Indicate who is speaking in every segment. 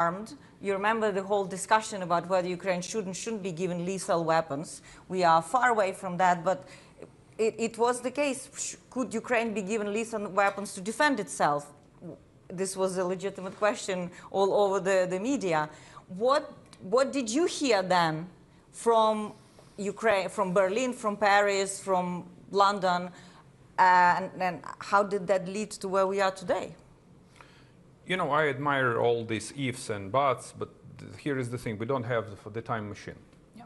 Speaker 1: armed. You remember the whole discussion about whether Ukraine should and shouldn't be given lethal weapons. We are far away from that, but it was the case. Could Ukraine be given lethal weapons to defend itself? This was a legitimate question all over the media. What did you hear then from Ukraine, from Berlin, from Paris, from London, and how did that lead to where we are today?
Speaker 2: You know, I admire all these ifs and buts, but here is the thing: we don't have the time machine.
Speaker 1: Yeah.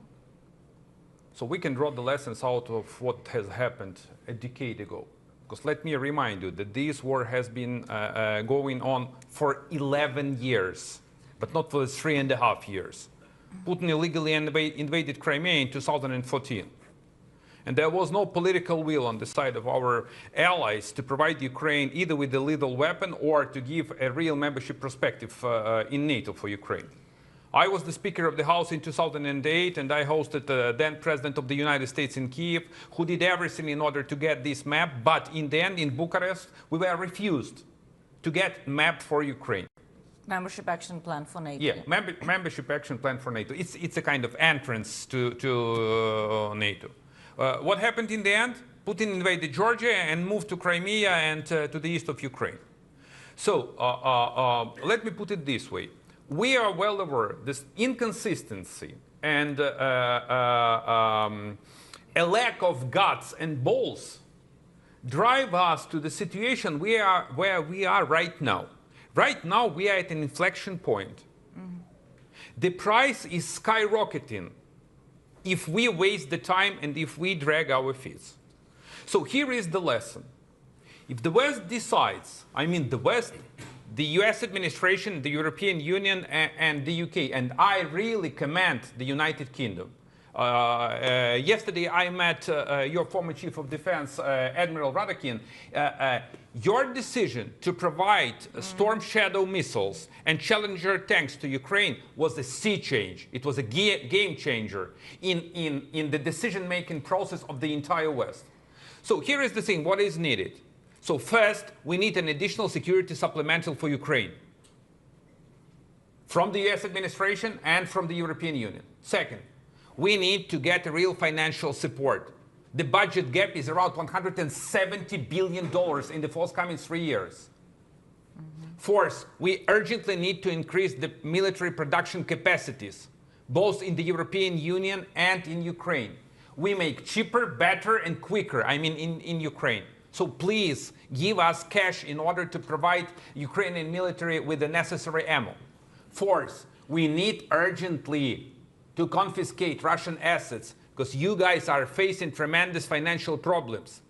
Speaker 2: So we can draw the lessons out of what has happened a decade ago. Because let me remind you that this war has been going on for 11 years, but not for 3.5 years. Putin illegally invaded Crimea in 2014. And there was no political will on the side of our allies to provide Ukraine either with a lethal weapon or to give a real membership perspective in NATO for Ukraine. I was the Speaker of the House in 2008, and I hosted the then President of the United States in Kiev, who did everything in order to get this map. But in the end, in Bucharest, we were refused to get map for Ukraine.
Speaker 1: Membership action plan for NATO.
Speaker 2: Yeah, membership action plan for NATO. It's a kind of entrance to NATO. What happened in the end? Putin invaded Georgia and moved to Crimea and to the east of Ukraine. So let me put it this way. We are well aware this inconsistency and a lack of guts and balls drive us to the situation where we are right now. Right now, we are at an inflection point. Mm-hmm. The price is skyrocketing if we waste the time and if we drag our feet. So here is the lesson. If the West decides, I mean the West, the US administration, the European Union, and the UK, and I really commend the United Kingdom. Yesterday I met your former Chief of Defense, Admiral Radakin. Your decision to provide Storm Shadow missiles and Challenger tanks to Ukraine was a sea change. It was a game changer in the decision-making process of the entire West. So here is the thing, what is needed? So first, we need an additional security supplemental for Ukraine from the US administration and from the European Union. Second, we need to get a real financial support. The budget gap is around $170 billion in the forthcoming 3 years. Mm-hmm. Fourth, we urgently need to increase the military production capacities, both in the European Union and in Ukraine. We make cheaper, better, and quicker, I mean in Ukraine. So please give us cash in order to provide Ukrainian military with the necessary ammo. Fourth, we need urgently to confiscate Russian assets because you guys are facing tremendous financial problems.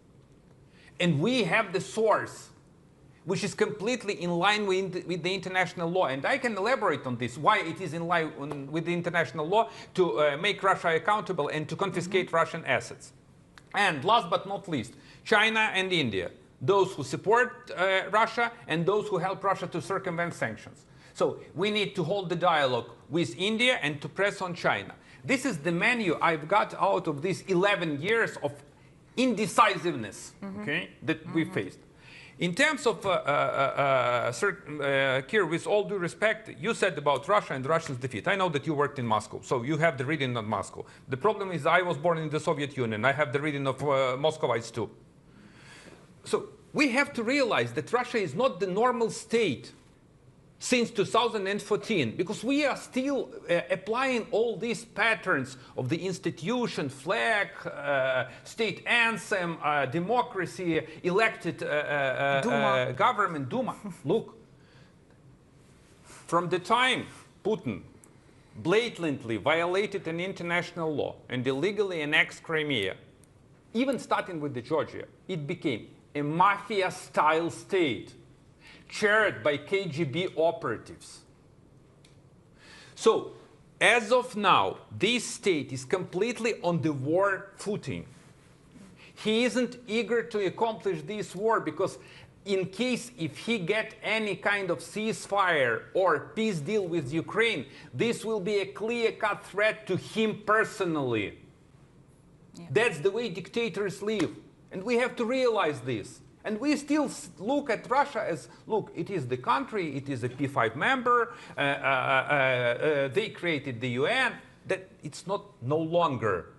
Speaker 2: And we have the source, which is completely in line with the international law. And I can elaborate on this, why it is in line with the international law to make Russia accountable and to confiscate Russian assets. And last but not least, China and India, those who support Russia and those who help Russia to circumvent sanctions. So we need to hold the dialogue with India and to press on China. This is the menu I've got out of these 11 years of indecisiveness, okay, that we faced. In terms of, Kir, with all due respect, you said about Russia and Russia's defeat. I know that you worked in Moscow, so you have the reading on Moscow. The problem is I was born in the Soviet Union. I have the reading of Moscovites too. So we have to realize that Russia is not the normal state since 2014, because we are still applying all these patterns of the institution, flag, state anthem, democracy, elected government, Duma. Look, from the time Putin blatantly violated an international law and illegally annexed Crimea, even starting with the Georgia, it became a mafia-style state, chaired by KGB operatives. So, as of now, this state is completely on the war footing. He isn't eager to accomplish this war because in case if he get any kind of ceasefire or peace deal with Ukraine, this will be a clear-cut threat to him personally. Yeah. That's the way dictators live. And we have to realize this. And we still look at Russia as, look, it is the country, it is a P5 member, they created the UN, that it's not no longer.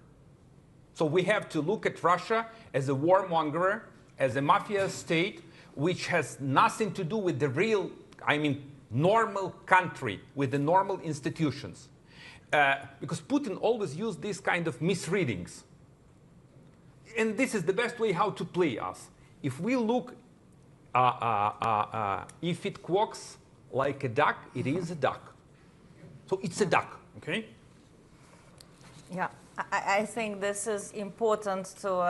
Speaker 2: So we have to look at Russia as a warmonger, as a mafia state, which has nothing to do with the real, I mean, normal country, with the normal institutions. Because Putin always used these kind of misreadings. And this is the best way how to play us. If we look, if it quacks like a duck, it is a duck. So it's a duck, okay?
Speaker 1: Yeah, I think this is important to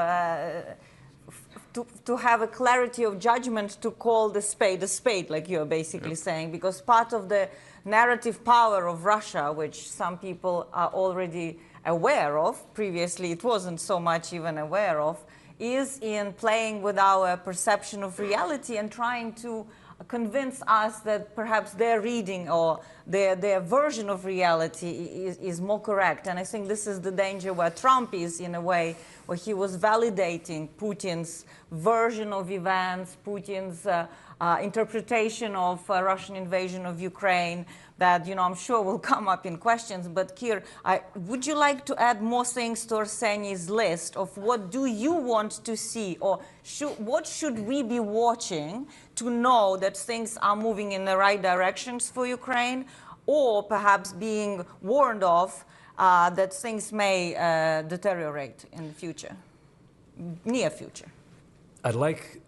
Speaker 1: have a clarity of judgment, to call the spade, like you're basically saying, because part of the narrative power of Russia, which some people are already aware of, previously it wasn't so much even aware of, is in playing with our perception of reality and trying to convince us that perhaps their reading or their version of reality is more correct. And I think this is the danger where Trump is, in a way, where he was validating Putin's version of events, Putin's interpretation of Russian invasion of Ukraine, that, you know, I'm sure will come up in questions. But Kir, would you like to add more things to Arseny's list of what do you want to see, or what should we be watching to know that things are moving in the right directions for Ukraine, or perhaps being warned of that things may deteriorate in the future, near future?
Speaker 3: I'd like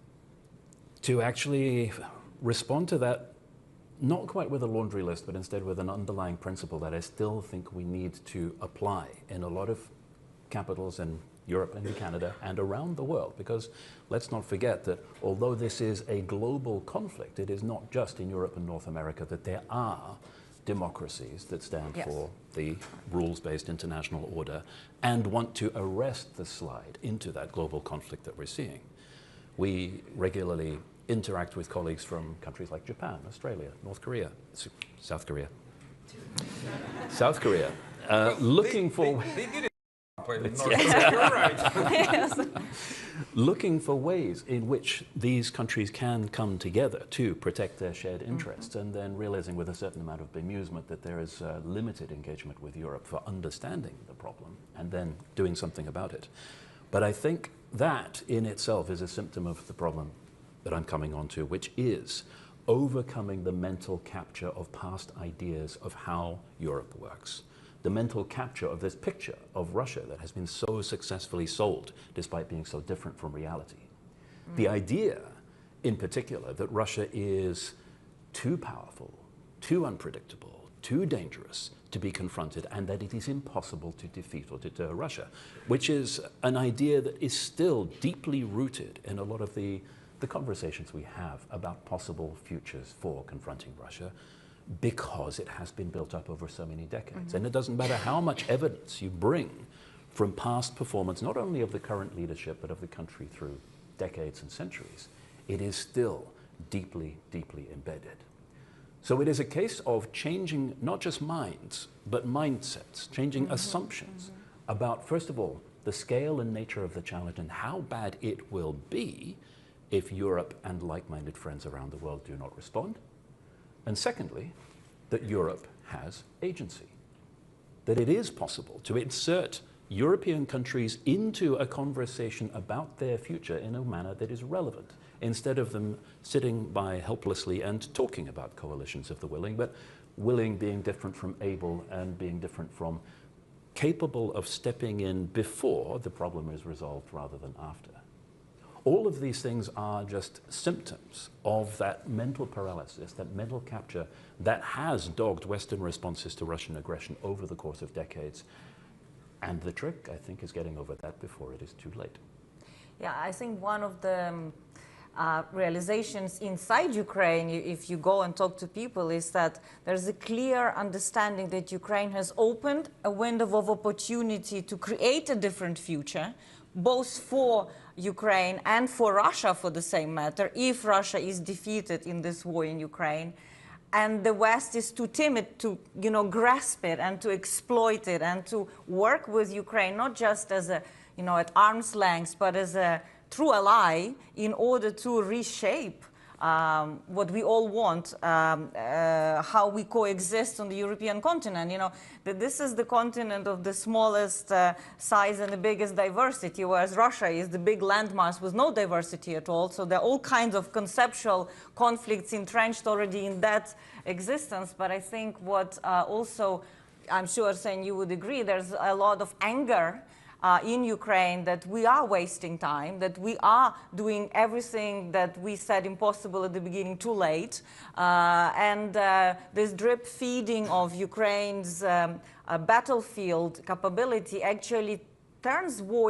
Speaker 3: to actually respond to that, not quite with a laundry list, but instead with an underlying principle that I still think we need to apply in a lot of capitals in Europe and in Canada and around the world. Because let's not forget that although this is a global conflict, it is not just in Europe and North America, that there are democracies that stand for the rules-based international order and want to arrest the slide into that global conflict that we're seeing. We regularly interact with colleagues from countries like Japan, Australia, North Korea, South Korea, looking for...
Speaker 2: They did it. You're right.
Speaker 3: Looking for ways in which these countries can come together to protect their shared interests, and then realizing with a certain amount of bemusement that there is limited engagement with Europe for understanding the problem and then doing something about it. But I think that in itself is a symptom of the problem that I'm coming on to, which is overcoming the mental capture of past ideas of how Europe works. The mental capture of this picture of Russia that has been so successfully sold despite being so different from reality. The idea, in particular, that Russia is too powerful, too unpredictable, too dangerous to be confronted, and that it is impossible to defeat or deter Russia, which is an idea that is still deeply rooted in a lot of the conversations we have about possible futures for confronting Russia, because it has been built up over so many decades. And it doesn't matter how much evidence you bring from past performance, not only of the current leadership, but of the country through decades and centuries, it is still deeply, deeply embedded. So it is a case of changing not just minds, but mindsets, changing assumptions about, first of all, the scale and nature of the challenge and how bad it will be if Europe and like-minded friends around the world do not respond. And secondly, that Europe has agency, that it is possible to insert European countries into a conversation about their future in a manner that is relevant, instead of them sitting by helplessly and talking about coalitions of the willing, but willing being different from able and being different from capable of stepping in before the problem is resolved rather than after. All of these things are just symptoms of that mental paralysis, that mental capture that has dogged Western responses to Russian aggression over the course of decades. And the trick, I think, is getting over that before it is too late.
Speaker 1: Yeah, I think one of the realizations inside Ukraine, if you go and talk to people, is that there's a clear understanding that Ukraine has opened a window of opportunity to create a different future, both for Ukraine and for Russia, for the same matter, if Russia is defeated in this war in Ukraine. And the West is too timid to, you know, grasp it and to exploit it and to work with Ukraine, not just as a, you know, at arm's length, but as a true ally in order to reshape what we all want, how we coexist on the European continent. You know, that this is the continent of the smallest size and the biggest diversity, whereas Russia is the big landmass with no diversity at all. So there are all kinds of conceptual conflicts entrenched already in that existence. But I think what also, I'm sure, Arseniy, you would agree, there's a lot of anger in Ukraine that we are wasting time, that we are doing everything that we said impossible at the beginning too late, and this drip feeding of Ukraine's battlefield capability actually turns war